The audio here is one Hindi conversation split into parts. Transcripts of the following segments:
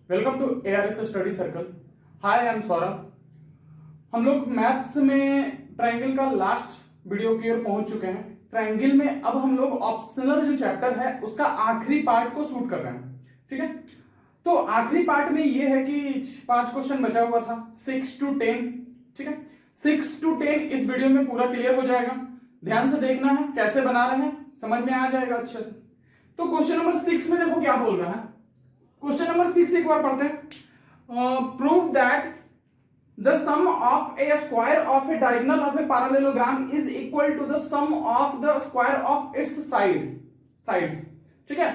Welcome to ARS study circle. Hi, I am Saurabh. हम लोग मैथ्स में ट्रायंगल का लास्ट वीडियो की ओर पहुंच चुके हैं। ट्रायंगल में अब हम लोग ऑप्शनल जो चैप्टर है उसका आखिरी पार्ट को शूट कर रहे हैं। ठीक है, तो आखिरी पार्ट में ये है कि 5 क्वेश्चन बचा हुआ था 6 to 10। ठीक है, 6 to 10 इस वीडियो में पूरा क्लियर हो जाएगा। ध्यान से देखना है, कैसे बना रहे हैं समझ में आ जाएगा अच्छे से। तो क्वेश्चन नंबर 6 में देखो क्या बोल रहा है। क्वेश्चन नंबर 6 एक बार पढ़ते हैं। Prove that the sum of a square of a diagonal of a parallelogram is equal to the sum of the square of its sides. ठीक है,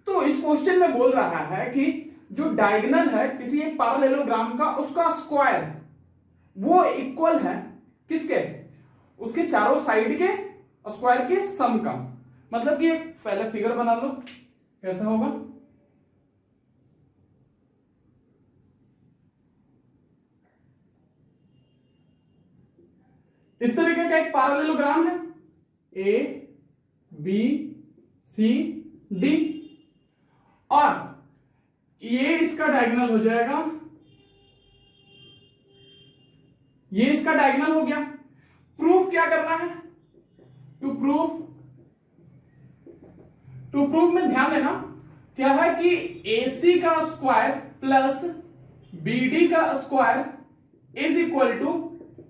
तो इस क्वेश्चन में बोल रहा है कि जो डायगोनल है किसी एक पैरेललोग्राम का, उसका स्क्वायर वो इक्वल है किसके, उसके चारों साइड के स्क्वायर के सम का। मतलब कि पहले फिगर बना लो, कैसा होगा। इस तरीके का एक पैरेललोग्राम है ए बी सी डी, और ये इसका डायगोनल हो जाएगा, ये इसका डायगोनल हो गया। प्रूफ क्या करना है, टू प्रूफ में ध्यान देना क्या है कि AC का स्क्वायर प्लस BD का square is equal to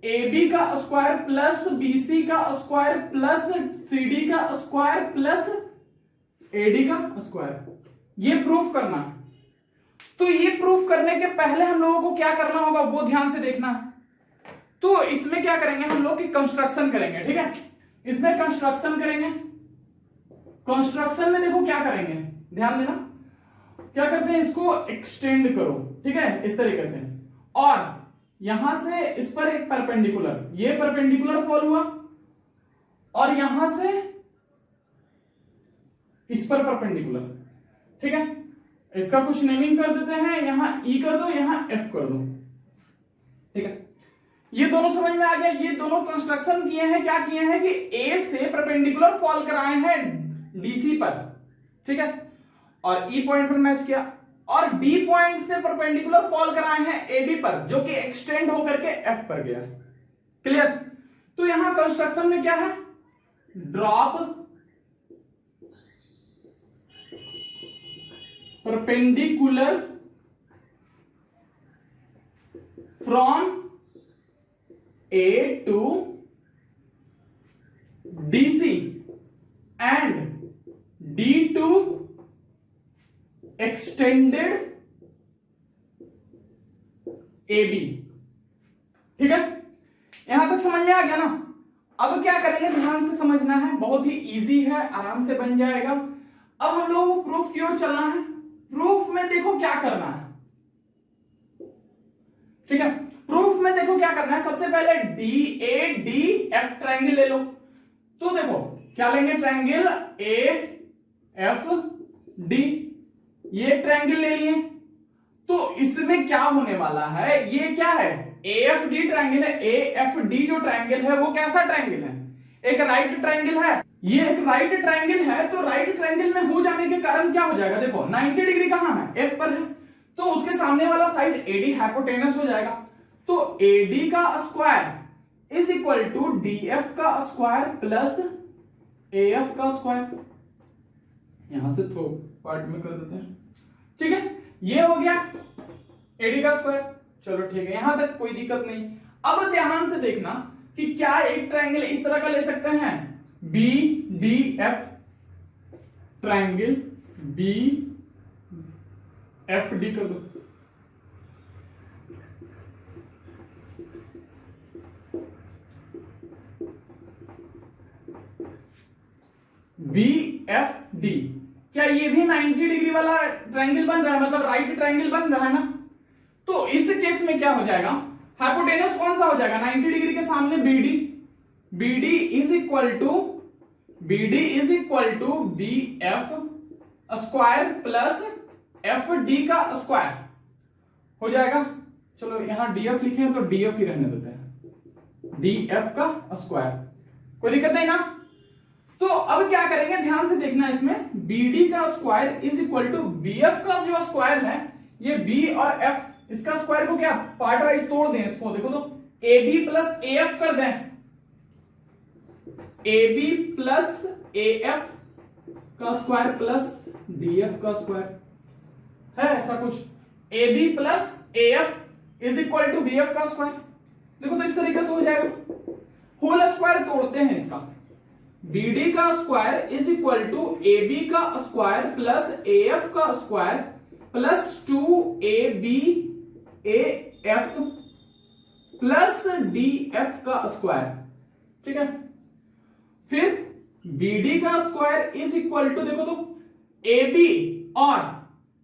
AB का स्क्वायर प्लस BC का स्क्वायर प्लस CD का स्क्वायर प्लस AD का स्क्वायर। ये प्रूफ करना है। तो ये प्रूफ करने के पहले हम लोगों को क्या करना होगा वो ध्यान से देखना है। तो इसमें क्या करेंगे हम लोग की कंस्ट्रक्शन करेंगे। ठीक है, इसमें कंस्ट्रक्शन करेंगे। कंस्ट्रक्शन में देखो क्या करेंगे, ध्यान देना क्या करते हैं, इसको एक्सटेंड करो। ठीक है, इस तरीके से, और यहां से इस पर एक परपेंडिकुलर, ये परपेंडिकुलर फॉल हुआ, और यहां से इस पर परपेंडिकुलर। ठीक है, इसका कुछ नेमिंग कर देते हैं, यहां E कर दो, यहां F कर दो। ठीक है, ये दोनों समझ में आ गया। ये दोनों कंस्ट्रक्शन किए हैं, क्या किए हैं कि A से परपेंडिकुलर फॉल कराए हैं DC पर। ठीक है, और E पॉइंट पर मैच किया, और D पॉइंट से परपेंडिकुलर फॉल कराए हैं AB पर, जो कि एक्सटेंड होकर के F पर गया। क्लियर। तो यहां कंस्ट्रक्शन में क्या है, drop perpendicular from A to DC and D to extended AB। ठीक है, यहां तक समझ में आ गया ना। अब क्या करेंगे, ध्यान से समझना है, बहुत ही इजी है, आराम से बन जाएगा। अब हम लोगों को प्रूफ की ओर चलना है। प्रूफ में देखो क्या करना है। ठीक है, प्रूफ में देखो क्या करना है। सबसे पहले DADF ट्रायंगल ले लो। तो देखो क्या लेंगे, ट्रायंगल AFD, ये ट्रायंगल ले लिए। तो इसमें क्या होने वाला है, ये क्या है, AFD ट्रायंगल है। AFD जो ट्रायंगल है वो कैसा ट्रायंगल है, एक राइट ट्रायंगल है। ये एक राइट ट्रायंगल है, तो राइट ट्रायंगल में हो जाने के कारण क्या हो जाएगा, देखो 90 डिग्री कहां है, F पर है, तो उसके सामने वाला साइड AD हाइपोटेनस हो जाएगा। तो AD का square is equal to DF का स्क्वायर प्लस AF का स्क्वायर। यहां से तो पार्ट में कर देते हैं। ठीक है, ये हो गया AD का स्क्वायर। चलो ठीक है, यहां तक कोई दिक्कत नहीं। अब ध्यान से देखना कि क्या एक ट्रायंगल इस तरह का ले सकते हैं, BDF ट्रायंगल, BFD कर दो। BFD, क्या ये भी 90 डिग्री वाला ट्रायंगल बन रहा है, मतलब राइट ट्रायंगल बन रहा है ना। तो इस केस में क्या हो जाएगा, हाइपोटेनस कौन सा हो जाएगा, 90 डिग्री के सामने BD is equal to BF square plus FD का स्क्वायर हो जाएगा। चलो यहां DF लिखे हैं तो DF ही रहने देते हैं, DF का स्क्वायर, कोई दिक्कत नहीं ना। तो अब क्या करेंगे, ध्यान से देखना, इसमें BD का square is equal to BF का जो स्क्वायर है, ये बी और एफ, इसका स्क्वायर को क्या पार्ट वाइज तोड़ दें इसको, देखो तो A B plus A F कर दें, A B plus A F का स्क्वायर प्लस डी एफ का स्क्वायर है ऐसा कुछ, A B plus A F is equal to B F का स्क्वायर। देखो तो इस तरीके से हो जाएगा। होल स्क्वायर तोड़ते हैं इसका, बी डी का square is equal to A B का स्क्वायर प्लस ए एफ का square plus 2ab af plus D F का स्क्वायर, ठीक है। फिर bd का स्क्वायर इज इक्वल टू, देखो तो ab और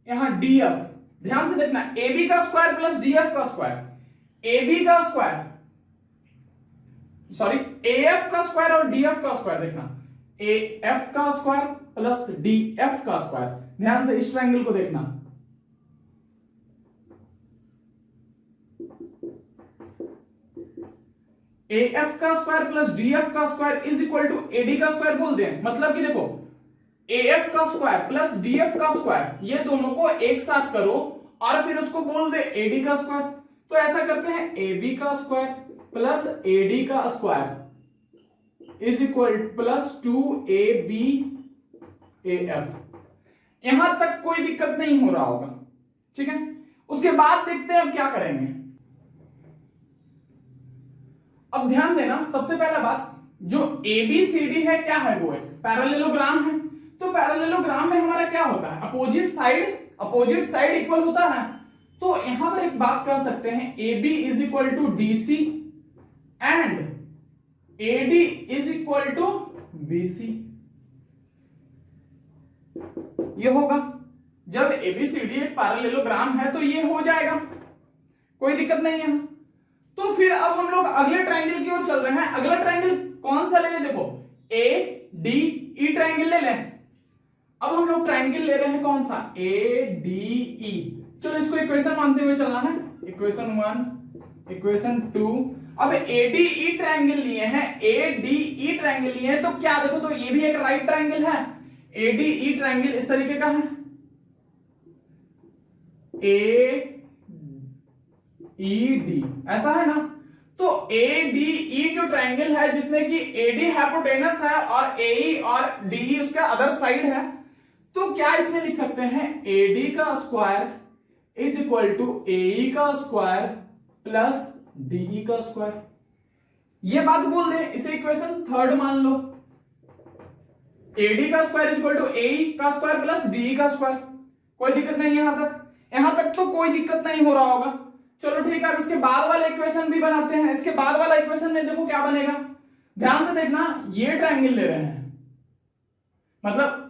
यहां df, ध्यान से देखना, ab का स्क्वायर प्लस df का स्क्वायर, ab का स्क्वायर सॉरी af का स्क्वायर और df का स्क्वायर, देखना af का स्क्वायर प्लस df का स्क्वायर। ध्यान से इस ट्रायंगल को देखना, AF का स्क्वायर प्लस DF का square is equal to AD का स्क्वायर बोलते हैं। मतलब कि देखो AF का स्क्वायर प्लस DF का स्क्वायर, ये दोनों को एक साथ करो और फिर उसको बोल दे AD का स्क्वायर। तो ऐसा करते हैं AB का स्क्वायर प्लस AD का square is equal plus 2AB AF। यहां तक कोई दिक्कत नहीं हो रहा होगा, ठीक है। उसके बाद देखते हैं अब क्या करेंगे। अब ध्यान देना, सबसे पहला बात, जो ABCD है क्या है, वो एक पैरेललोग्राम है। तो पैरेललोग्राम में हमारा क्या होता है, अपोजिट साइड इक्वल होता है। तो यहां पर एक बात कर सकते हैं, AB is equal to DC and AD is equal to BC। ये होगा, जब ABCD एक पैरेललोग्राम है तो ये हो जाएगा, कोई दिक्कत नहीं है। तो फिर अब हम लोग अगले ट्रायंगल की ओर चल रहे हैं। अगला ट्रायंगल कौन सा ले लें, देखो ADE ट्रायंगल ले लें। अब हम लोग ट्रायंगल ले रहे हैं कौन सा, ADE। चलो इसको इक्वेशन मानते हुए चलना है, इक्वेशन 1 इक्वेशन 2। अब ADE ट्रायंगल लिए हैं, ADE ट्रायंगल लिए हैं, तो क्या देखो तो ये भी एक राइट ट्रायंगल है। ADE ट्रायंगल इस तरीके का है, AED ऐसा है ना। तो ADE जो ट्रायंगल है जिसमें कि AD हाइपोटेनस है और AE और DE उसका अदर साइड है, तो क्या इसमें लिख सकते हैं, AD का square is equal to AE का स्क्वायर प्लस DE का स्क्वायर। ये बात बोल दें, इसे इक्वेशन 3 मान लो, AD का square is equal to AE का स्क्वायर प्लस DE का स्क्वायर। कोई दिक्कत नहीं, यहां तक तो कोई दिक्कत नहीं हो रहा होगा। चलो ठीक है, अब इसके बाद वाला इक्वेशन भी बनाते हैं। इसके बाद वाला इक्वेशन में देखो क्या बनेगा, ध्यान से देखना, ये ट्रायंगल ले रहे हैं, मतलब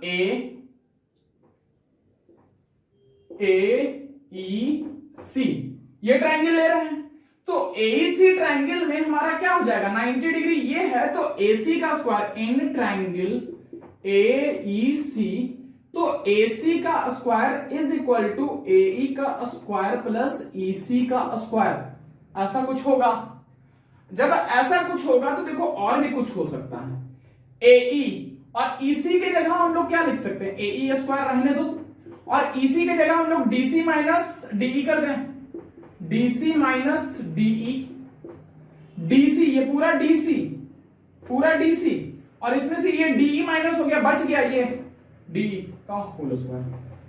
AEC ये ट्रायंगल ले रहे हैं। तो AEC ट्रायंगल में हमारा क्या हो जाएगा, 90 डिग्री ये है, तो AC का स्क्वायर इन ट्रायंगल AEC, तो AC का square is equal to AE का स्क्वायर प्लस EC का स्क्वायर। ऐसा कुछ होगा। जब ऐसा कुछ होगा तो देखो और भी कुछ हो सकता है। AE और EC के जगह हम लोग क्या लिख सकते हैं, AE स्क्वायर रहने दो और EC के जगह हम लोग DC माइनस DE कर दें, DC माइनस DE, DC ये पूरा DC और इसमें से ये DE माइनस हो गया, बच गया ये DE का होल स्क्वायर।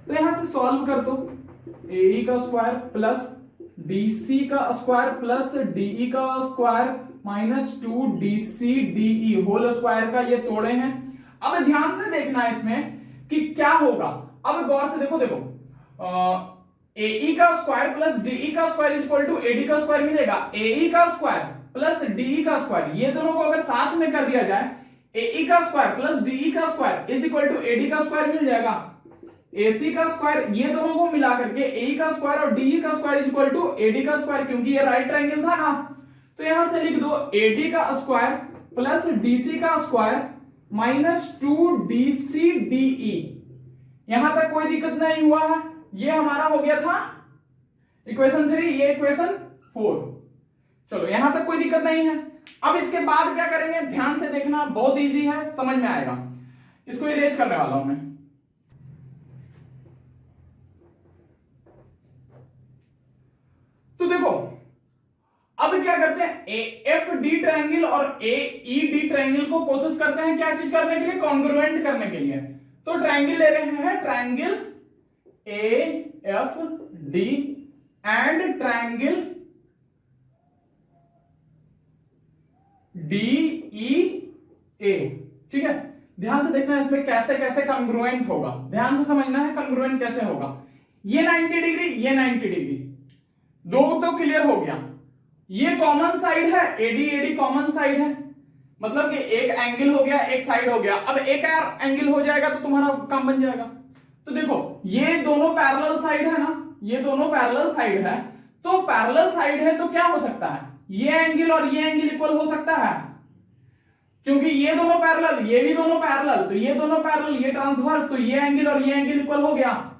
तो यहां से सॉल्व कर दो, AE का स्क्वायर प्लस DC का स्क्वायर प्लस DE का square minus 2DC DE whole square का ये तोड़े हैं। अब ध्यान से देखना इसमें कि क्या होगा। अब गौर से देखो AE का स्क्वायर प्लस DE का square is equal to AD का स्क्वायर मिलेगा। AE का स्क्वायर प्लस DE का स्क्वायर, ये दोनों को अगर साथ में कर दिया जाए, AE का स्क्वायर प्लस DE का square is equal to AD का स्क्वायर मिल जाएगा। AC का स्क्वायर, ये दोनों को मिला करके AE का स्क्वायर और DE का square is equal to AD का स्क्वायर, क्योंकि ये राइट ट्रायंगल था ना। तो यहां से लिख दो AD का स्क्वायर प्लस DC का स्क्वायर माइनस 2DC DE। यहां तक कोई दिक्कत नहीं हुआ है, ये हमारा हो गया था इक्वेशन 3, ये इक्वेशन 4। चलो यहां तक कोई दिक्कत नहीं है। अब इसके बाद क्या करेंगे, ध्यान से देखना, बहुत इजी है, समझ में आएगा। इसको इरेज करने वाला हूं मैं। एफ डी ट्रायंगल और ए ई डी ट्रायंगल को कोशिश करते हैं क्या चीज करने के लिए, कॉन्ग्रुएंट करने के लिए। तो ट्रायंगल ले रहे हैं, triangle A F D and triangle D E A. ठीक है, ध्यान से देखना इसमें कैसे कैसे कॉन्ग्रुएंट होगा, ध्यान से समझना है कॉन्ग्रुएंट कैसे होगा। ये 90 डिग्री, ये 90 डिग्री, दो तो क्लियर हो गया। ये कॉमन साइड है, एडी एडी कॉमन साइड है, मतलब कि एक एंगल हो गया, एक साइड हो गया। अब एक और एंगल हो जाएगा तो तुम्हारा काम बन जाएगा। तो देखो ये दोनों पैरेलल साइड है ना, ये दोनों पैरेलल साइड है, तो पैरेलल साइड है तो क्या हो सकता है, ये एंगल और ये एंगल इक्वल हो सकता है, क्योंकि ये दोनों पैरेलल, ये भी दोनों पैरेलल, तो ये दोनों पैरेलल, ये ट्रांसवर्स, तो ये एंगल और ये एंगल इक्वल हो गया।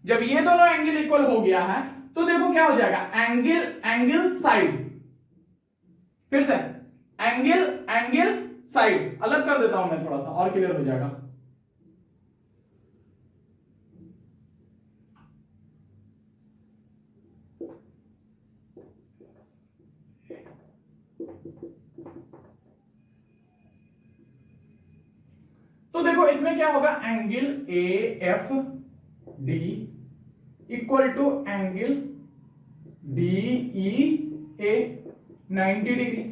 जब ये दोनों एंगल इक्वल हो गया है तो देखो क्या हो जाएगा, एंगल साइड, फिर से एंगल साइड, अलग कर देता हूं मैं थोड़ा सा और क्लियर हो जाएगा। तो देखो इसमें क्या होगा, angle A F D equal to angle D E A 90 degree.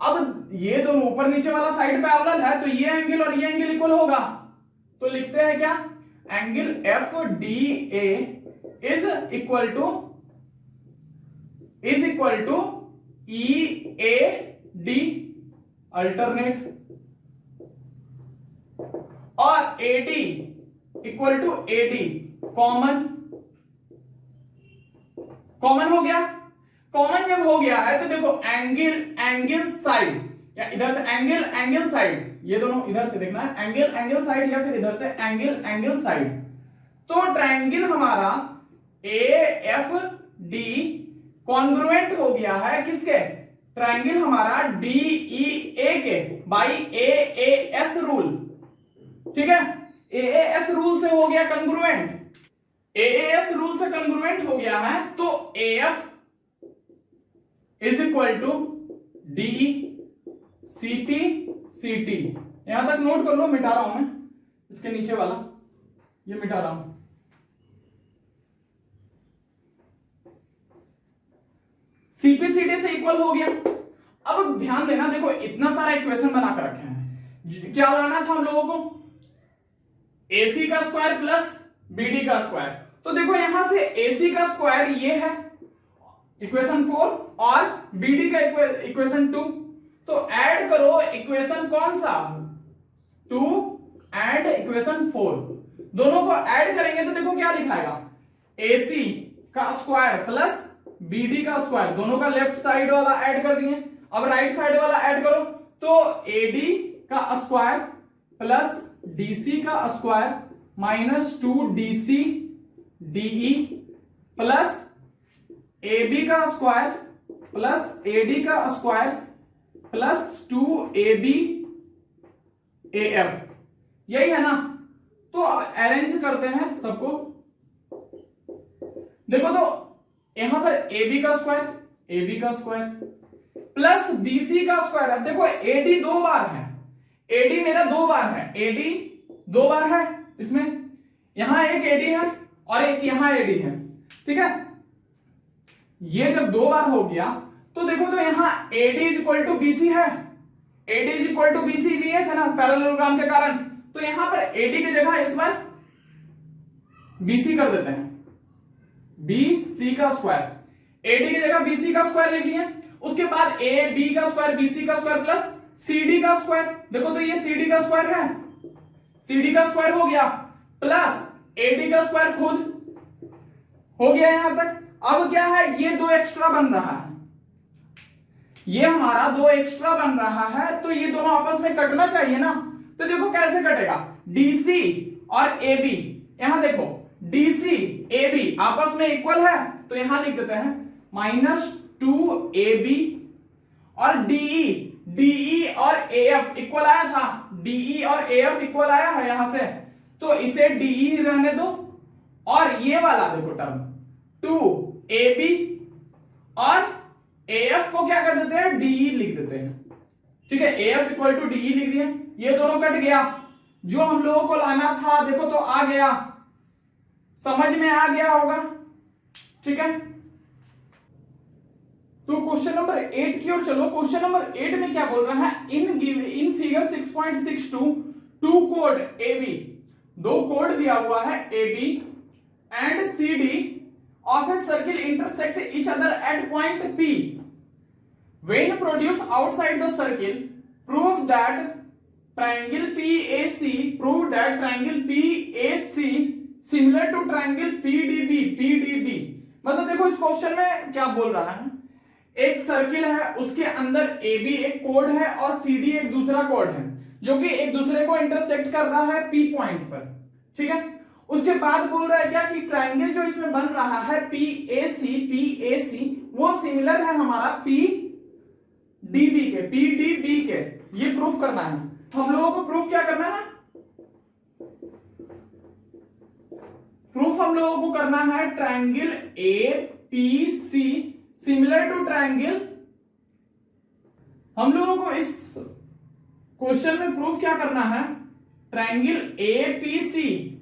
अब ये दोनों ऊपर नीचे वाला साइड पैरेलल है, तो ये एंगल और ये एंगल इक्वल होगा, तो लिखते हैं क्या, angle F D A is equal to E A D alternate, और AD equal to AD common हो गया। कॉमन जब हो गया है तो देखो एंगल साइड, या इधर से एंगल साइड, ये दोनों इधर से देखना है, एंगल साइड, या फिर इधर से एंगल साइड। तो ट्रायंगल हमारा ए एफ डी कॉन्ग्रुएंट हो गया है किसके, ट्रायंगल हमारा डी ई ए के बाई ए एस रूल। ठीक है, ए एस रूल से हो गया कॉन्ग्रुएंट, ए एस रूल से कॉन्ग्रुएंट हो गया है, तो A F is equal to D C P C T. यहां तक नोट कर लो, मिटा रहा हूं मैं इसके नीचे वाला, ये मिटा रहा हूं। सीपीसीटी से इक्वल हो गया। अब ध्यान देना, देखो इतना सारा इक्वेशन बना कर रखे हैं, क्या लाना था हम लोगों को, AC का स्क्वायर प्लस BD का स्क्वायर। तो देखो यहां से AC का स्क्वायर ये है इक्वेशन 4 और BD का इक्वेशन 2, तो ऐड करो इक्वेशन कौन सा 2 एंड इक्वेशन 4, दोनों को ऐड करेंगे तो देखो क्या लिखाएगा, AC का स्क्वायर प्लस BD का स्क्वायर, दोनों का लेफ्ट साइड वाला ऐड कर दिए। अब राइट साइड वाला ऐड करो, तो AD का स्क्वायर प्लस DC का square minus 2DC DE plus AB का स्क्वायर प्लस AD का स्क्वायर प्लस 2AB AF, यही है ना। तो अब अरेंज करते हैं सबको, देखो तो यहां पर AB का स्क्वायर प्लस BC का स्क्वायर है। देखो AD दो बार है, AD मेरा दो बार है, AD दो बार है इसमें, यहां एक AD है और एक यहां AD है। ठीक है, ये जब दो बार हो गया तो देखो तो यहां AD is equal to BC है, AD is equal to BC लिए थे ना पैरेललोग्राम के कारण, तो यहां पर AD की जगह इस बार BC कर देते हैं, BC का स्क्वायर, AD की जगह BC का स्क्वायर लिख दिए। उसके बाद AB का स्क्वायर BC का स्क्वायर प्लस CD का स्क्वायर, देखो तो ये CD का स्क्वायर है, CD का स्क्वायर हो गया प्लस AD का स्क्वायर खुद हो गया यहां तक। अब क्या है, ये दो एक्स्ट्रा बन रहा है, ये हमारा दो एक्स्ट्रा बन रहा है, तो ये दोनों आपस में कटना चाहिए ना। तो देखो कैसे कटेगा, DC और AB, यहां देखो DC AB आपस में इक्वल है, तो यहां लिख देते हैं माइनस 2AB, और DE और AF इक्वल आया था, DE और AF इक्वल आया है यहां से, तो इसे DE रहने दो, और ये वाला देखो टर्म 2AB और AF को क्या कर देते हैं, DE लिख देते हैं। ठीक है, AF इक्वल टू DE लिख दिए, ये दोनों कट गया, जो हम लोगों को लाना था देखो तो आ गया, समझ में आ गया होगा। ठीक है, तो क्वेश्चन नंबर 8 की ओर चलो। क्वेश्चन नंबर 8 में क्या बोल रहा है, इन फिगर 6.62 टू कोड AB, दो कोड दिया हुआ है AB and CD of a circle intersect each other at point P। When produced outside the circle, prove that triangle PAC similar to triangle PDB। मतलब देखो इस क्वेश्चन में क्या बोल रहा है, एक सर्किल है, उसके अंदर AB एक कोड है और CD एक दूसरा कोड है, जो कि एक दूसरे को इंटरसेक्ट कर रहा है P पॉइंट पर। ठीक है, उसके बाद बोल रहा है क्या कि ट्राइंगल जो इसमें बन रहा है PAC वो सिमिलर है हमारा PDB के, ये प्रूफ करना है हम लोगों को। प्रूफ क्या करना है, प्रूफ हम लोगों को करना है triangle APC similar to triangle, हम लोगों को इस क्वेश्चन में प्रूफ क्या करना है, triangle APC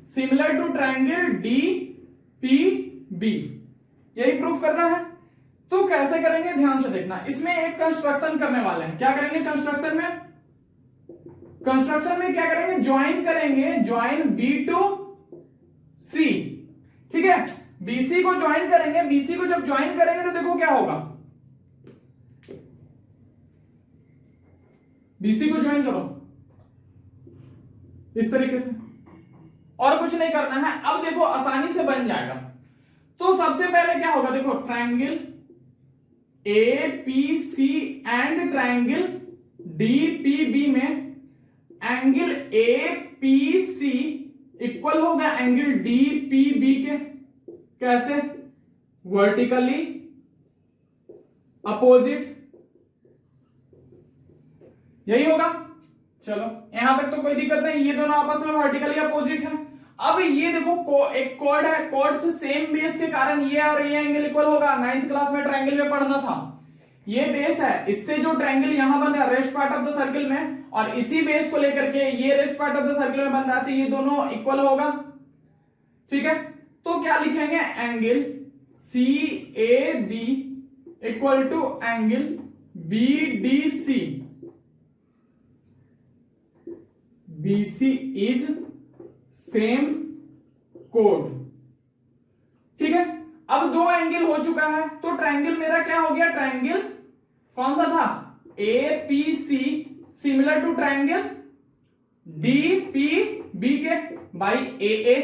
similar to triangle DPB, यही प्रूफ करना है। तो कैसे करेंगे ध्यान से देखना, इसमें एक कंस्ट्रक्शन करने वाले हैं। क्या करेंगे कंस्ट्रक्शन में क्या करेंगे, ज्वाइन करेंगे, ज्वाइन B टू C। ठीक है, BC को ज्वाइन करेंगे, BC को जब ज्वाइन करेंगे तो देखो क्या होगा, BC को ज्वाइन करो इस तरीके से, और कुछ नहीं करना है। अब देखो आसानी से बन जाएगा। तो सबसे पहले क्या होगा, देखो triangle APC and triangle DPB में एंगल APC इक्वल होगा एंगल DPB के, कैसे, वर्टिकली अपोजिट, यही होगा। चलो यहां तक तो कोई दिक्कत नहीं, ये दोनों आपस में वर्टिकली अपोजिट है। अब ये देखो एक कॉर्ड है, कॉर्ड से सेम बेस के कारण ये और ये एंगल इक्वल होगा। 9th क्लास में ट्रायंगल में पढ़ना था, ये बेस है, इससे जो ट्रायंगल यहां बन रहा है rest part of the circle में, और इसी बेस को लेकर के ये rest part of the circle में बन रहा है, तो ये दोनों इक्वल होगा। ठीक है, तो क्या लिखेंगे, angle CAB equal to angle BDC, BC is same कोड। ठीक है, अब दो एंगल हो चुका है, तो ट्रायंगल मेरा क्या हो गया, ट्रायंगल कौन सा था, APC similar to triangle DPB के बाई AA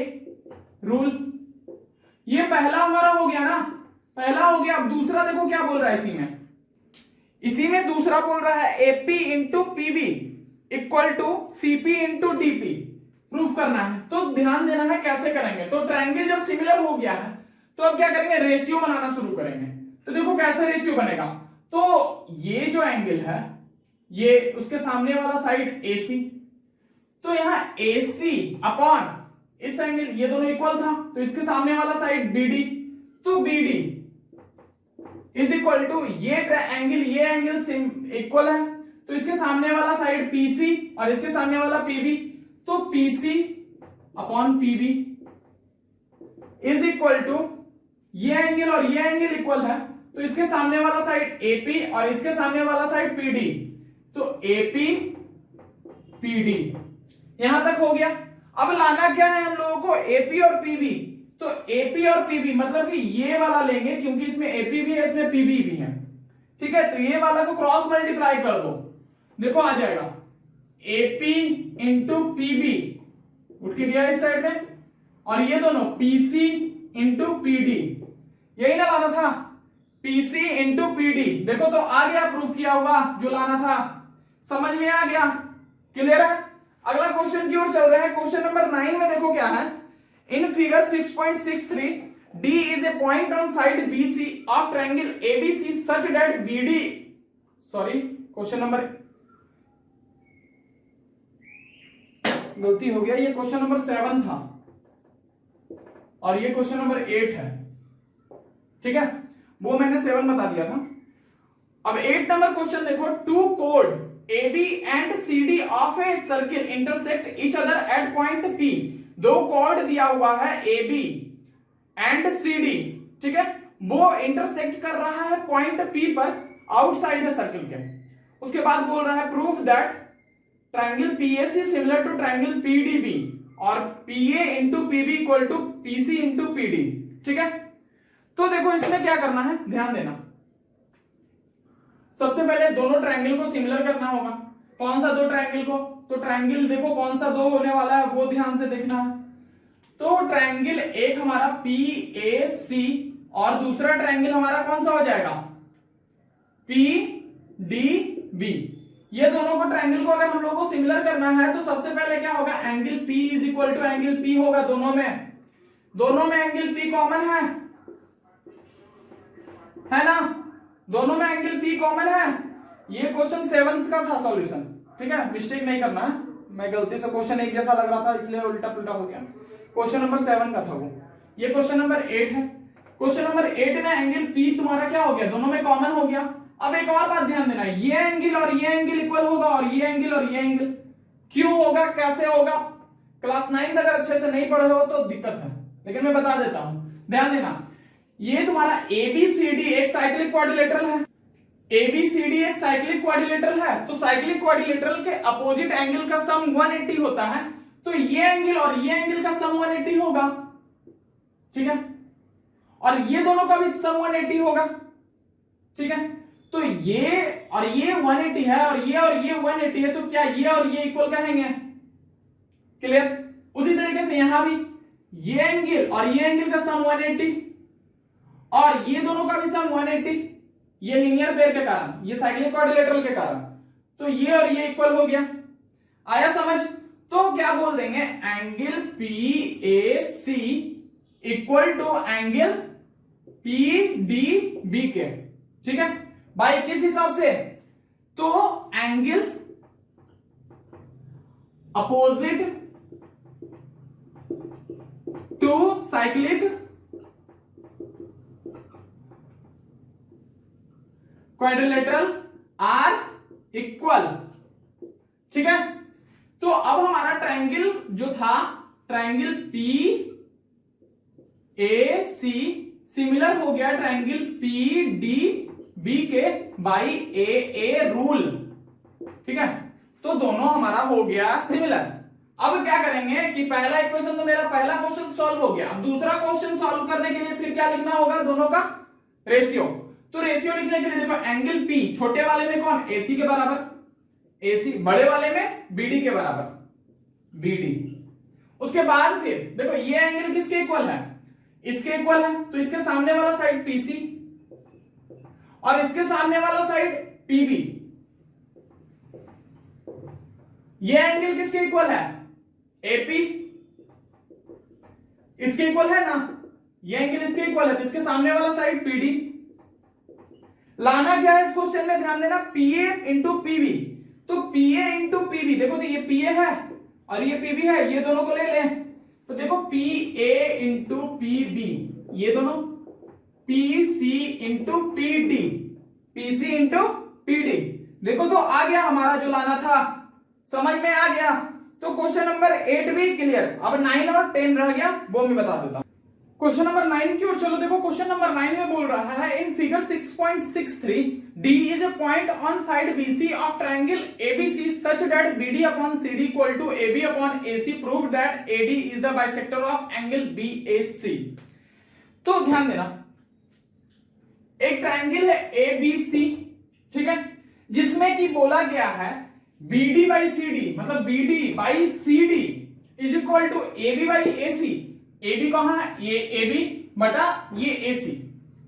रूल। ये पहला हमारा हो गया ना, पहला हो गया। अब दूसरा देखो क्या बोल रहा है, इसी में दूसरा बोल रहा है AP into PB equal to CP into DP proof करना है। तो ध्यान देना है कैसे करेंगे। तो ट्रायंगल जब सिमिलर हो गया है तो अब क्या करेंगे, रेशियो बनाना शुरू करेंगे। तो देखो कैसे रेशियो बनेगा, तो ये जो एंगल है ये उसके सामने वाला साइड AC, तो यहां AC अपॉन इस एंगल, ये दोनों इक्वल था, तो इसके सामने वाला साइड BD, तो BD इज इक्वल टू ये एंगल इक्वल है, तो इसके सामने वाला साइड PC और इसके सामने वाला PB, तो PC upon PB is equal to ये एंगल और ये एंगल इक्वल है, तो इसके सामने वाला साइड AP और इसके सामने वाला साइड PD, तो AP PD, यहां तक हो गया। अब लाना क्या है हम लोगों को, AP और PB, तो AP और PB मतलब कि ये वाला लेंगे क्योंकि इसमें AP भी है इसमें PB भी है। ठीक है, तो ये वाला को क्रॉस मल्टीप्लाई कर दो, देखो आ जाएगा AP इंटू PB उठ के दिया इस साइड में, और ये दोनों PC इंटू PD, यही ना लाना था, PC इंटू PD। देखो तो आ गया, प्रूफ किया हुआ जो लाना था, समझ में आ गया, क्लियर है। अगला क्वेश्चन की ओर चल रहे हैं। क्वेश्चन नंबर 9 में देखो क्या है, in figure 6.63 D is a point on side BC of triangle ABC such that BD, sorry question number, गलती हो गया, ये क्वेश्चन नंबर 7 था और ये क्वेश्चन नंबर 8 है। ठीक है, वो मैंने 7 बता दिया था। अब 8 नंबर क्वेश्चन देखो, टू कोड A B and C D of a circle intersect each other at point P. दो कोड दिया हुआ है A B and C D, ठीक है, वो इंटरसेक्ट कर रहा है पॉइंट पी पर, आउटसाइड है सर्किल के। उसके बाद बोल रहा है proof that triangle PAC similar to triangle PDB और PA into PB equal to PC into PD, ठीक है। तो देखो इसमें क्या करना है, ध्यान देना। सबसे पहले दोनों ट्रायंगल को सिमिलर करना होगा। कौन सा दो ट्रायंगल को, तो ट्रायंगल देखो कौन सा दो होने वाला है वो ध्यान से देखना है। तो ट्रायंगल एक हमारा पी ए सी और दूसरा ट्रायंगल हमारा कौन सा हो जाएगा, पी डी बी। ये दोनों को ट्रायंगल को अगर हम लोगों को सिमिलर करना है तो सबसे पहले क्या होगा, angle P is equal to angle P होगा। दोनों में एंगल P कॉमन है ना, दोनों में एंगल P कॉमन है। ये क्वेश्चन 7th का था सॉल्यूशन, ठीक है, मिस्टेक नहीं करना है। मैं गलती से क्वेश्चन एक जैसा लग रहा था इसलिए उल्टा पुल्टा हो गया। क्वेश्चन नंबर 7 का था वो। ये क्वेश्चन नंबर 8 है। क्वेश्चन नंबर 8 में एंगल P तुम्हारा क्या हो गया, दोनों में कॉमन हो गया। अब एक और बात ध्यान देना, ये एंगल और ये एंगल इक्वल होगा और ये एंगल और ये एंगल क्यों होगा, कैसे होगा, क्लास 9 अगर अच्छे से नहीं पढ़े हो तो दिक्कत है, लेकिन मैं बता देता हूं, ध्यान देना। ये तुम्हारा एबीसीडी एक साइक्लिक क्वाड्रिलेटरल है, एबीसीडी एक साइक्लिक क्वाड्रिलेटरल है, तो साइक्लिक क्वाड्रिलेटरल के अपोजिट एंगल का सम 180 होता है, तो ये एंगल और ये एंगल का सम 180 होगा, ठीक है, और ये दोनों का भी सम 180 होगा, ठीक है। तो ये और ये 180 है और ये 180 है, तो क्या ये और ये इक्वल कहेंगे, क्लियर। उसी तरीके से यहां भी ये एंगल और ये एंगल का सम 180 और ये दोनों का भी सम 180, ये लीनियर पेयर के कारण, ये साइक्लिक क्वाड्रिलेटरल के कारण, तो ये और ये इक्वल हो गया। आया समझ। तो क्या बोल देंगे, angle P A C equal to angle P D B के, ठीक है भाई। किस हिसाब से, तो angle opposite to cyclic quadrilateral are equal, ठीक है। तो अब हमारा ट्रायंगल जो था, triangle P A C similar हो गया ट्रायंगल पी डी बी के बाई ए ए रूल, ठीक है। तो दोनों हमारा हो गया सिमिलर। अब क्या करेंगे कि पहला इक्वेशन तो मेरा पहला क्वेश्चन सॉल्व हो गया। अब दूसरा क्वेश्चन सॉल्व करने के लिए फिर क्या लिखना होगा, दोनों का रेशियो। तो रेशियो लिखने के लिए देखो, एंगल पी छोटे वाले में कौन, एसी के बराबर, एसी बड़े वाले में बीडी के बराबर, बीडी। उसके बाद फिर देखो ये एंगल किसके इक्वल है, इसके इक्वल है, तो इसके सामने वाला साइड पीसी और इसके सामने वाला साइड पीबी। ये एंगल किसके इक्वल है, एपी, इसके इक्वल है ना, ये एंगल इसके इक्वल है, तो इसके सामने वाला साइड पीडी। लाना क्या है इस क्वेश्चन में, ध्यान देना, पीए इंटू पीबी। तो पीए इंटू पीबी, देखो तो ये पीए है और ये पीबी है, ये दोनों को ले लें, तो देखो पीए इंटू पीबी, ये दोनों PC into PD, PC into PD. देखो तो आ गया हमारा जो लाना था, समझ में आ गया। तो क्वेश्चन नंबर 8 भी क्लियर। अब 9 और 10 रह गया, वो मैं बता देता हूं। क्वेश्चन नंबर 9 की ओर चलो। देखो क्वेश्चन नंबर 9 में बोल रहा है, in figure 6.63 D is a point on side BC of triangle ABC such that BD upon CD equal to AB upon AC. Prove that AD is the bisector of angle BAC. तो ध्यान देना, एक ट्रायंगल है ABC, ठीक है, जिसमें कि बोला गया है BD by CD, मतलब BD by CD is equal to AB by AC. AB कहां है, ये AB बटा ये AC,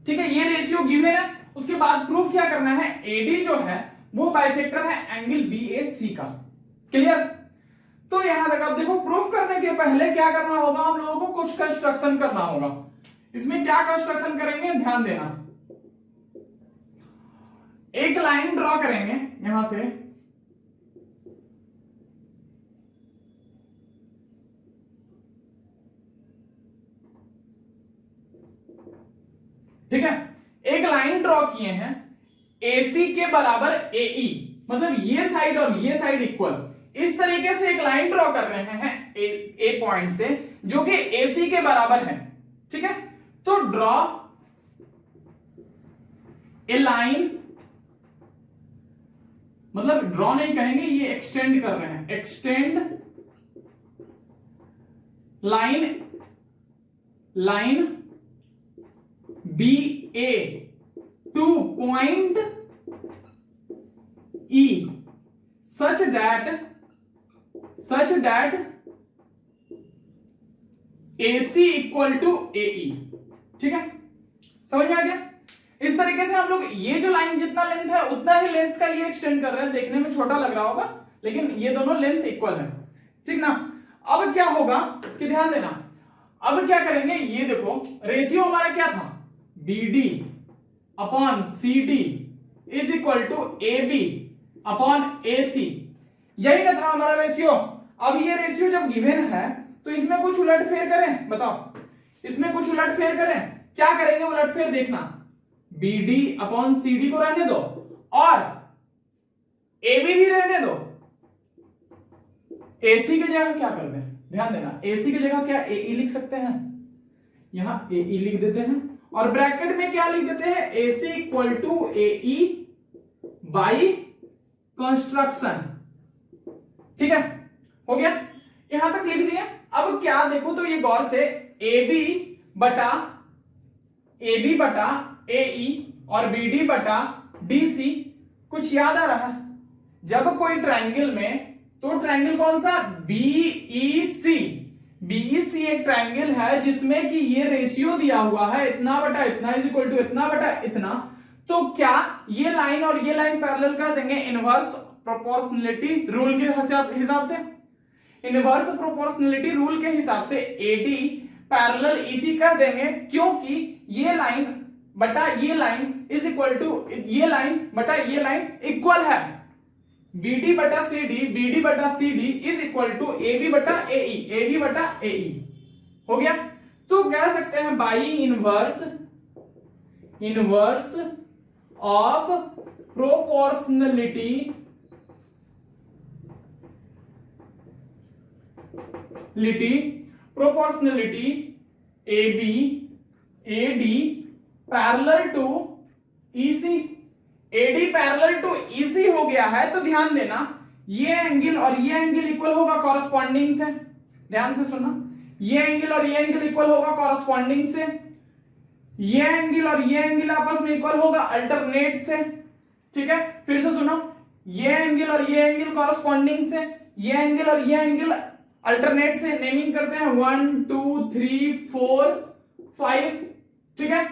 ठीक है, ये रेशियो गिवन है। उसके बाद प्रूफ क्या करना है, AD जो है वो बाइसेक्टर है एंगल BAC का, क्लियर। तो यहां तक अब देखो, प्रूफ करने के पहले क्या करना होगा, हम लोगों को कुछ कंस्ट्रक्शन करना होगा। इसमें क्या कंस्ट्रक्शन करेंगे, ध्यान देना। एक लाइन ड्रॉ करेंगे यहां से, ठीक है, एक लाइन ड्रॉ किए हैं, AC के बराबर AE, मतलब ये साइड और ये साइड इक्वल, इस तरीके से एक लाइन ड्रॉ कर रहे हैं ए पॉइंट से जो कि AC के बराबर है। ठीक है, तो ड्रॉ ए लाइन, मतलब ड्रॉ नहीं कहेंगे, ये एक्सटेंड कर रहे हैं, extend line BA to point E such that AC equal to AE। ठीक है, समझ में आ गया? इस तरीके से हम लोग ये जो लाइन जितना लेंथ है उतना ही लेंथ का ये एक्सटेंड कर रहे हैं। देखने में छोटा लग रहा होगा लेकिन ये दोनों लेंथ इक्वल है। ठीक ना, अब क्या होगा कि ध्यान देना, अब क्या करेंगे, ये देखो रेशियो हमारा क्या था, BD upon CD is equal to AB upon AC, यही ना था हमारा रेशियो। अब ये रेशियो जब गिवन है तो इसमें कुछ उलटफेर करें, बताओ इसमें कुछ उलटफेर करें, क्या करेंगे उलटफेर, देखना BD अपॉन CD को रहने दो और AB भी रहने दो, AC की जगह क्या कर दें, ध्यान देना AC की जगह क्या AE लिख सकते हैं, यहां AE लिख देते हैं और ब्रैकेट में क्या लिख देते हैं, AC equal to AE by construction. ठीक है, हो गया, यहां तक लिख दिए। अब क्या देखो तो ये गौर से AB बटा AE और BD बटा DC, कुछ याद आ रहा है? जब कोई ट्रायंगल में, तो ट्रायंगल कौन सा, BEC एक ट्रायंगल है जिसमें कि ये रेशियो दिया हुआ है इतना बटा इतना इज इक्वल टू इतना बटा इतना, तो क्या ये लाइन और ये लाइन पैरेलल कर देंगे इनवर्स प्रोपोर्शनलिटी रूल के हिसाब से, इनवर्स प्रोपोर्शनलिटी रूल के हिसाब से AD पैरेलल EC कर देंगे, क्योंकि ये लाइन बटा ये लाइन इज इक्वल टू ये लाइन बटा ये लाइन इक्वल है, BD बटा CD is equal to AB बटा AE, हो गया। तो कह सकते हैं by inverse of proportionality AD parallel to EC, AD parallel to EC हो गया है, तो ध्यान देना ये एंगल और ये एंगल इक्वल होगा कॉरस्पॉन्डिंग से, ध्यान से सुनना, ये एंगल और ये एंगल इक्वल होगा कॉरस्पॉन्डिंग से, ये एंगल और ये एंगल आपस में इक्वल होगा अल्टरनेट से। ठीक है, फिर से सुनो, ये एंगल और ये एंगल कॉरस्पॉन्डिंग से, ये एंगल और ये एंगल अल्टरनेट से, नेमिंग करते हैं 1 2 3 4 5। ठीक है,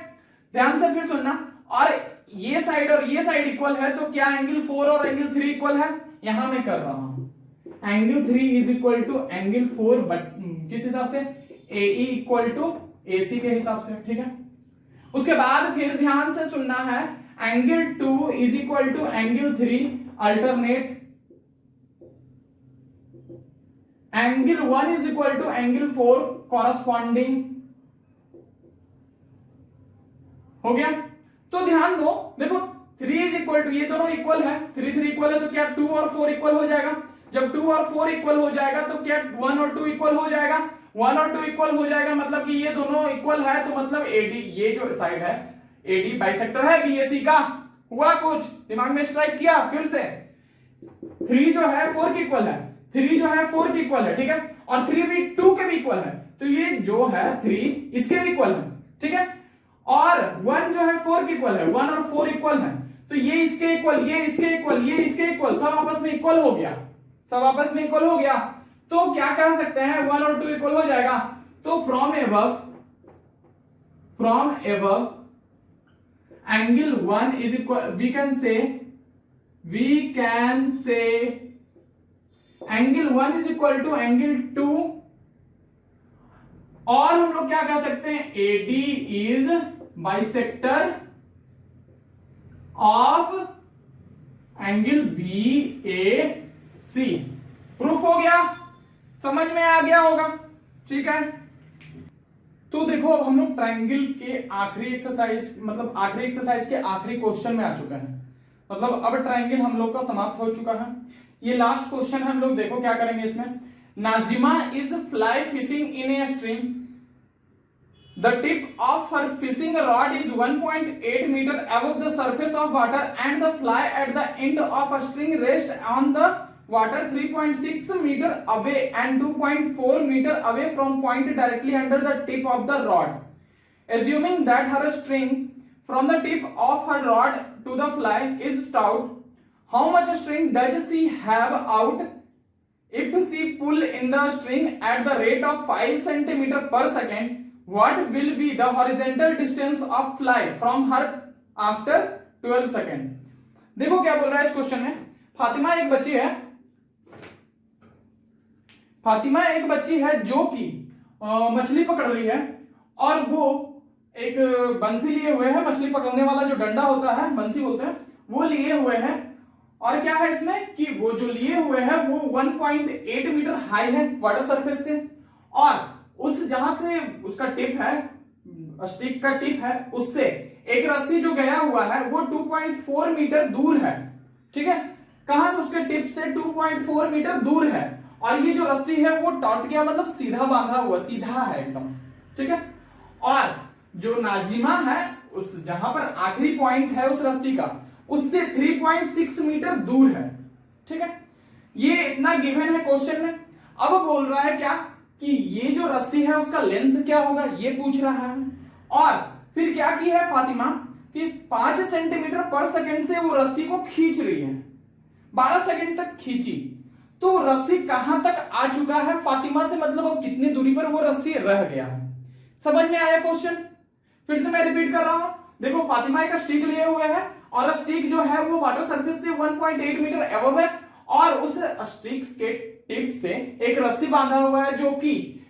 ध्यान से फिर सुनना, और ये साइड और ये साइड इक्वल है, तो क्या एंगल 4 और एंगल 3 इक्वल है, यहां मैं कर रहा हूं angle 3 is equal to angle 4, but किस हिसाब से, AE इक्वल टू AC के हिसाब से। ठीक है, उसके बाद फिर ध्यान से सुनना है, angle 2 is equal to angle 3 alternate, angle 1 is equal to angle 4 corresponding, हो गया। तो ध्यान दो, देखो 3 इज इक्वल टू, ये दोनों इक्वल है, 3 इक्वल है, तो क्या 2 और 4 इक्वल हो जाएगा, जब 2 और 4 इक्वल हो जाएगा तो क्या 1 और 2 इक्वल हो जाएगा, 1 और 2 इक्वल हो जाएगा, मतलब कि ये दोनों इक्वल है, तो मतलब AD, ये जो साइड है AD बाइसेक्टर है BAC का, हुआ कुछ दिमाग में स्ट्राइक किया, फिर से 3 जो है 4 के इक्वल है, 3 जो है 4 के इक्वल है, ठीक है, और 3 भी 2 के भी इक्वल है, तो ये जो है 3 इसके भी इक्वल है। ठीक है, और 1 जो है 4 के इक्वल है, 1 और 4 इक्वल है, तो ये इसके इक्वल, ये इसके इक्वल, ये इसके इक्वल, सब आपस में इक्वल हो गया, सब आपस में इक्वल हो गया, तो क्या कह सकते हैं 1 और 2 इक्वल हो जाएगा, तो from above angle 1 is equal, we can say angle 1 is equal to angle 2, और हम लोग क्या कह सकते हैं, AD is bisector of angle BAC। Proof हो गया, समझ में आ गया होगा। ठीक है, तो देखो अब हम लोग ट्रायंगल के आखिरी एक्सरसाइज, मतलब आखिरी एक्सरसाइज के आखिरी क्वेश्चन में आ चुके हैं। मतलब अब ट्रायंगल हम लोग का समाप्त हो चुका है। ये लास्ट क्वेश्चन है, हम लोग देखो क्या करेंगे इसमें। Nazima is fly fishing in a stream, the tip of her fishing rod is 1.8 meter above the surface of water and the fly at the end of a string rests on the water 3.6 meter away and 2.4 meter away from point directly under the tip of the rod. Assuming that her string from the tip of her rod to the fly is taut, how much string does she have out if she pull in the string at the rate of 5 centimeter per second? What will be the horizontal distance of fly from her after 12 second? देखो क्या बोल रहा है इस क्वेश्चन में। फातिमा एक बच्ची है जो कि मछली पकड़ रही है और वो एक बंसी लिए हुए है, मछली पकड़ने वाला जो डंडा होता है, बंसी बोलते हैं, वो लिए हुए है। और क्या है इसमें कि वो जो लिए हुए है वो 1.8 मीटर हाई है वाटर सरफेस से, और उस जहां से उसका टिप है, स्टिक का टिप है, उससे एक रस्सी जो गया हुआ है वो 2.4 मीटर दूर है। ठीक है, कहां से? उसके टिप से 2.4 मीटर दूर है। और ये जो रस्सी है वो टॉट गया, मतलब सीधा बांधा हुआ, सीधा है एकदम। ठीक है, और जो नाजिमा है उस जहां पर आखिरी पॉइंट है उस रस्सी का, उससे 3.6 मीटर दूर है। ठीक है, ये इतना गिवन है क्वेश्चन में। अब बोल रहा है क्या कि ये जो रस्सी है उसका लेंथ क्या होगा, ये पूछ रहा है। और फिर क्या की है फातिमा कि 5 सेंटीमीटर पर सेकंड से वो रस्सी को खींच रही है, 12 सेकंड तक खींची, तो रस्सी कहां तक आ चुका है फातिमा से, मतलब अब कितनी दूरी पर वो रस्सी रह गया है। समझ में आया क्वेश्चन? फिर से मैं रिपीट कर रहा हूं। देखो फातिमा एक स्टिक लिए हुए है और स्टिक जो है वो वाटर सरफेस से 1.8 मीटर अबव है, और उस स्टिक के टिप से एक रस्सी बांधा हुआ है जो कि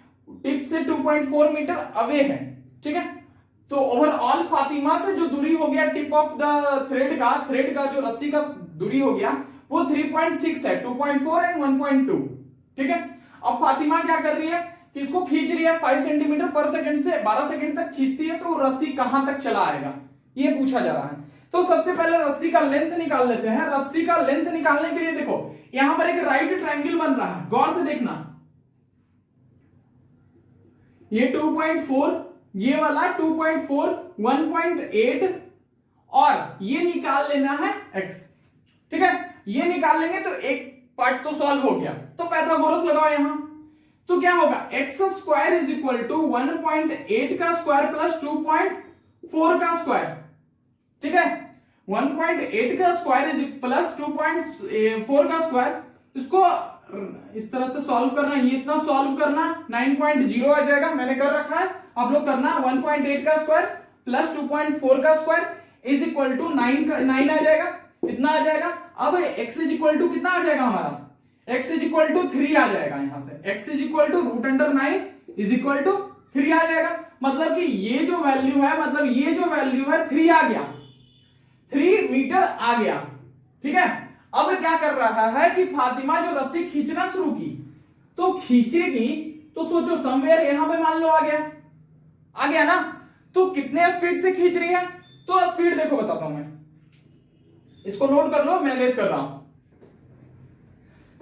टिप से 2.4 मीटर अवे है। ठीक है, तो ओवरऑल फातिमा से जो दूरी हो गया टिप ऑफ द थ्रेड का जो रस्सी का दूरी हो गया वो 3.6 है, 2.4 एंड 1.2। ठीक है, अब फातिमा क्या कर रही है कि इसको खींच रही है 5 सेंटीमीटर पर सेकंड से 12 सेकंड तक खींचती है, तो रस्सी कहां तक चला आएगा ये पूछा जा रहा है। तो सबसे पहले रस्सी का लेंथ निकाल लेते हैं। रस्सी का लेंथ निकालने के लिए देखो यहां पर एक राइट ट्रायंगल बन रहा है, गौर से देखना। ये 2.4, ये वाला 2.4, 1.8 और ये निकाल लेना है x। ठीक है, ये निकाल लेंगे तो एक पार्ट तो सॉल्व हो गया। तो पाइथागोरस लगाओ यहां, तो क्या होगा x square is equal to 1.8 का स्क्वायर प्लस 2.4 का स्क्वायर। ठीक है, 1.8 का स्क्वायर इज प्लस 2.4 का स्क्वायर, इसको इस तरह से सॉल्व करना, ये इतना सॉल्व करना, 9.0 आ जाएगा, मैंने कर रखा है, आप लोग करना। 1.8 का स्क्वायर प्लस 2.4 का स्क्वायर इज इक्वल टू 9 आ जाएगा, इतना आ जाएगा। अब x इज इक्वल टू कितना आ जाएगा हमारा, x इज इक्वल टू 3 आ जाएगा। यहां से x is equal to root under 9 is equal to 3 आ जाएगा। मतलब कि ये जो वैल्यू है, मतलब ये जो वैल्यू है 3 आ गया, 3 मीटर आ गया। ठीक है, अब क्या कर रहा है कि फातिमा जो रस्सी खींचना शुरू की, तो खींचेगी तो सोचो समवेयर यहां पे मान लो आ गया ना, तो कितने स्पीड से खींच रही है, तो स्पीड देखो बताता हूं मैं, इसको नोट कर लो, मैं लेज कर रहा हूं।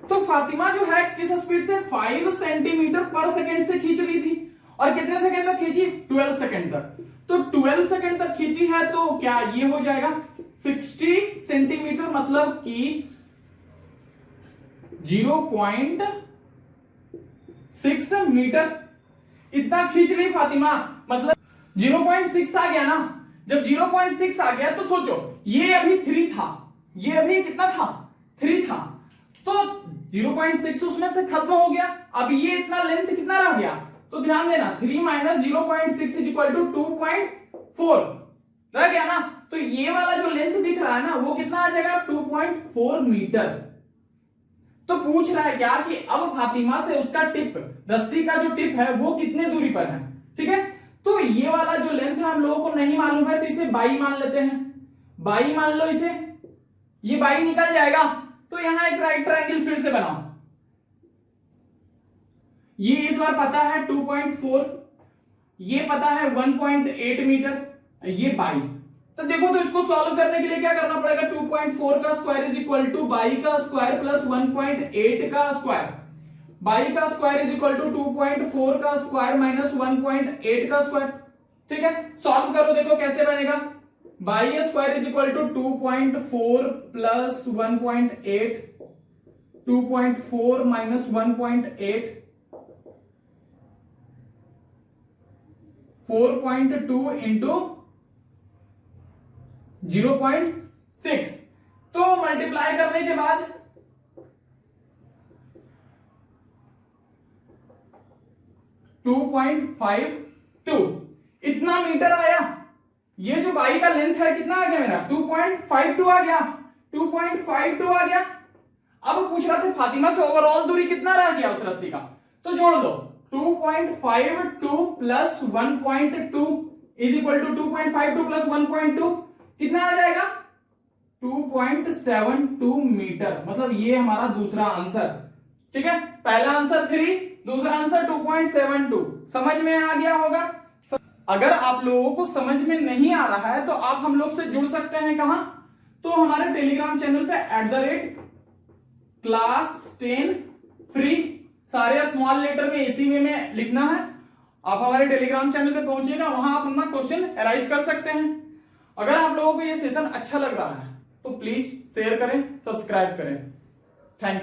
तो फातिमा जो है किस स्पीड से 5 सेंटीमीटर पर सेकंड से खींच रही थी, और कितने सेकंड तक खींची, 12 सेकंड तक। तो 12 सेकंड तक खींची है, तो क्या ये हो जाएगा 60 सेंटीमीटर, मतलब कि 0.6 मीटर इतना खींच रही फातिमा, मतलब 0.6 आ गया ना। जब 0.6 आ गया तो सोचो ये अभी 3 था, ये अभी कितना था, 3 था, तो 0.6 उसमें से खत्म हो गया। अब ये इतना लेंथ कितना रह गया, तो ध्यान देना 3 माइनस 0.6 इज इक्वल टू 2.4 रह गया ना। तो ये वाला जो लेंथ दिख रहा है ना वो कितना आ जाएगा, 2.4 मीटर। तो पूछ रहा है क्या कि अब फातिमा से उसका टिप, रस्सी का जो टिप है वो कितने दूरी पर है। ठीक है, तो ये वाला जो लेंथ है हम लोगों को नहीं मालूम है, तो इसे बाई मान लेते हैं, बाई मान लो इसे, ये बाई निकल जाएगा। तो यहां एक राइट ट्रायंगल फिर से बनाओ, ये इस बार पता है 2.4, ये पता है 1.8 मीटर, ये बाई। तो देखो, तो इसको सॉल्व करने के लिए क्या करना पड़ेगा, 2.4 का square is equal two by का स्क्वायर प्लस 1.8 का स्क्वायर, बाई का स्क्वायर इज इक्वल टू 2.4 का स्क्वायर माइनस 1.8 का स्क्वायर। ठीक है, सॉल्व करो, देखो कैसे बनेगा, by square is equal to 2.4 plus 1.8, 2.4 minus 1.8, 4.2 into 0.6। तो मल्टीप्लाई करने के बाद 2.52 इतना मीटर आया। ये जो बाई का लेंथ है कितना आ गया मेरा, 2.52 आ गया, 2.52 आ गया। अब पूछ रहा था फातिमा से ओवरऑल दूरी कितना रह गया उस रस्सी का, तो जोड़ दो, 2.52 plus 1.2 is equal to 2.52 plus 1.2 कितना आ जाएगा, 2.72 मीटर। मतलब ये हमारा दूसरा आंसर। ठीक है, पहला आंसर 3, दूसरा आंसर 2.72। समझ में आ गया होगा। अगर आप लोगों को समझ में नहीं आ रहा है तो आप हम लोग से जुड़ सकते हैं कहां, तो हमारे टेलीग्राम चैनल पे @class 10 फ्री, सारे स्मॉल लेटर में इसी में लिखना है। आप हमारे टेलीग्राम चैनल पे पहुंचिएगा, वहां आप अपना क्वेश्चन एराइज कर सकते हैं। अगर आप लोगों को ये सेशन अच्छा लग रहा है तो प्लीज शेयर करें, सब्सक्राइब करें। Thank you.